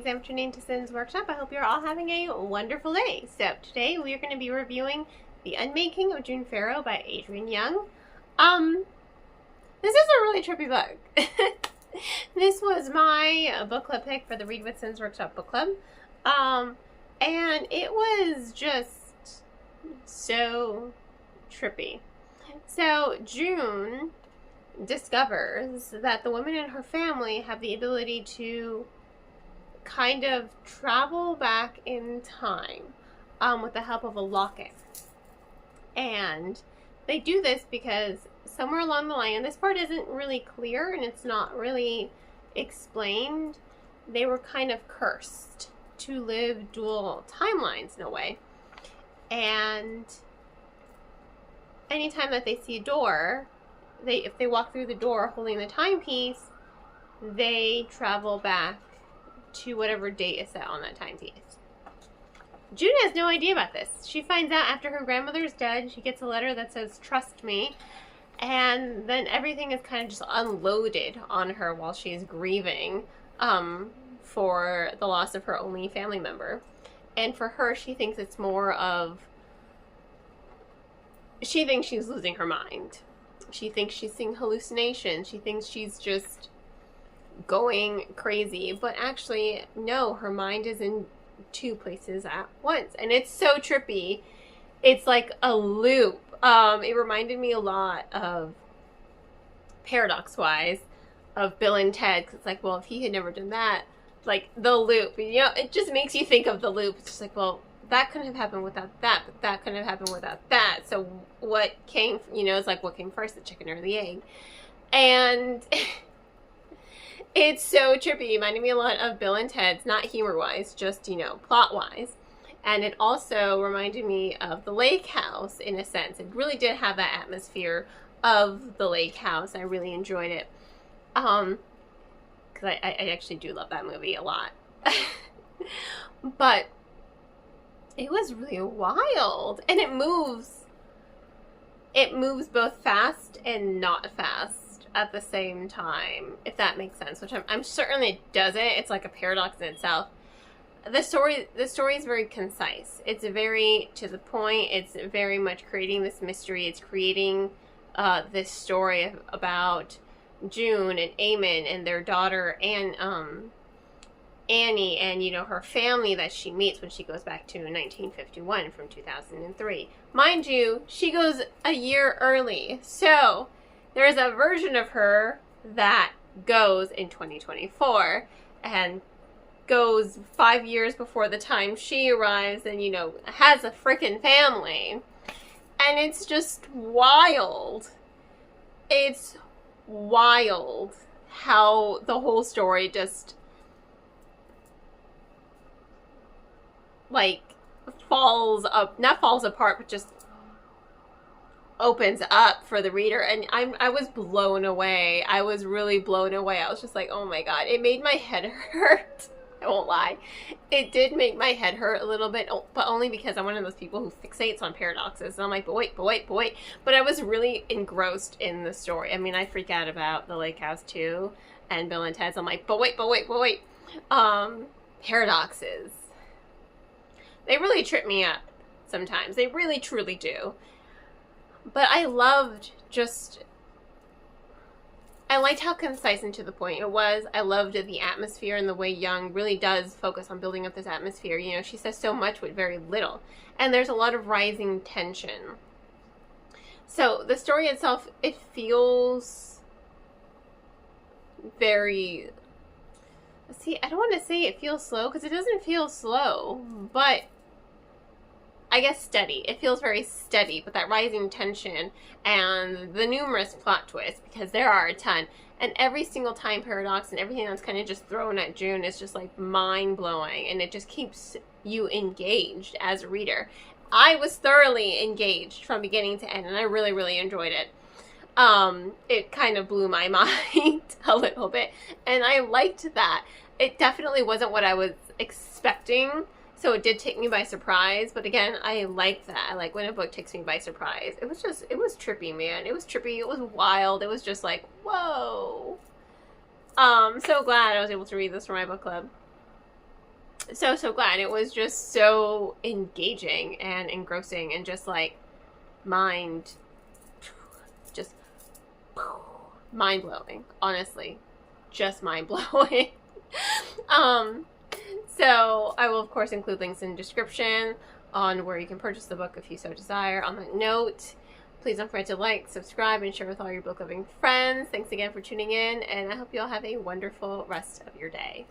Thanks for tuning to Sin's Workshop. I hope you're all having a wonderful day. So today we are going to be reviewing The Unmaking of June Farrow by Adrienne Young. This is a really trippy book. This was my book club pick for the Read with Sin's Workshop book club. And it was just so trippy. So June discovers that the women in her family have the ability to kind of travel back in time with the help of a locket. And they do this because somewhere along the line, and this part isn't really clear and it's not really explained, they were kind of cursed to live dual timelines in a way. And anytime that they see a door, if they walk through the door holding the timepiece, they travel back to whatever date is set on that timepiece. June has no idea about this. She finds out after her grandmother's dead. She gets a letter that says, "Trust me." And then everything is kind of just unloaded on her while she's grieving for the loss of her only family member. And for her, she thinks it's more of, she thinks she's losing her mind. She thinks she's seeing hallucinations. She thinks she's just going crazy. But actually, no, her mind is in two places at once. And it's so trippy. It's like a loop. It reminded me a lot of, paradox-wise, of Bill and Ted. 'Cause it's like, well, if he had never done that, like the loop, you know, it just makes you think of the loop. It's just like, well, that couldn't have happened without that, but that couldn't have happened without that. So what came, you know, it's like, what came first, the chicken or the egg? And it's so trippy. It reminded me a lot of Bill and Ted's, not humor-wise, just, you know, plot-wise. And it also reminded me of the lake house, in a sense. It really did have that atmosphere of the lake house. I really enjoyed it. Because I actually do love that movie a lot. But it was really wild. And it moves both fast and not fast at the same time, if that makes sense, which I'm certain it doesn't. It's like a paradox in itself. The story is very concise. It's very to the point. It's very much creating this mystery. It's creating this story about June and Eamon and their daughter and Annie, and, you know, her family that she meets when she goes back to 1951 from 2003. Mind you, she goes a year early. So there's a version of her that goes in 2024 and goes 5 years before the time she arrives and, you know, has a frickin' family. And it's just wild. It's wild how the whole story just, like, not falls apart, but just opens up for the reader. And I was blown away. I was really blown away. I was just like, oh my god. It made my head hurt. I won't lie. It did make my head hurt a little bit, but only because I'm one of those people who fixates on paradoxes. And I'm like, but wait. But I was really engrossed in the story. I mean, I freak out about the lake house too, and Bill and Ted's. I'm like, but wait. Paradoxes. They really trip me up sometimes. They really, truly do. But I liked how concise and to the point it was. I loved the atmosphere and the way Young really does focus on building up this atmosphere. You know, she says so much with very little. And there's a lot of rising tension. So the story itself, it feels very... See, I don't want to say it feels slow, because it doesn't feel slow, but I guess steady. It feels very steady, but that rising tension and the numerous plot twists, because there are a ton, and every single time paradox and everything that's kind of just thrown at June is just like mind-blowing, and it just keeps you engaged as a reader. I was thoroughly engaged from beginning to end, and I really, really enjoyed it. It kind of blew my mind a little bit, and I liked that. It definitely wasn't what I was expecting, so it did take me by surprise, but again, I like that. I like when a book takes me by surprise. It was trippy, man. It was trippy, it was wild, it was just like, whoa. So glad I was able to read this for my book club. so glad. It was just so engaging and engrossing and just like just mind blowing. Honestly, just mind blowing. So I will of course include links in the description on where you can purchase the book if you so desire. On that note, please don't forget to like, subscribe, and share with all your book loving friends. Thanks again for tuning in, and I hope you all have a wonderful rest of your day.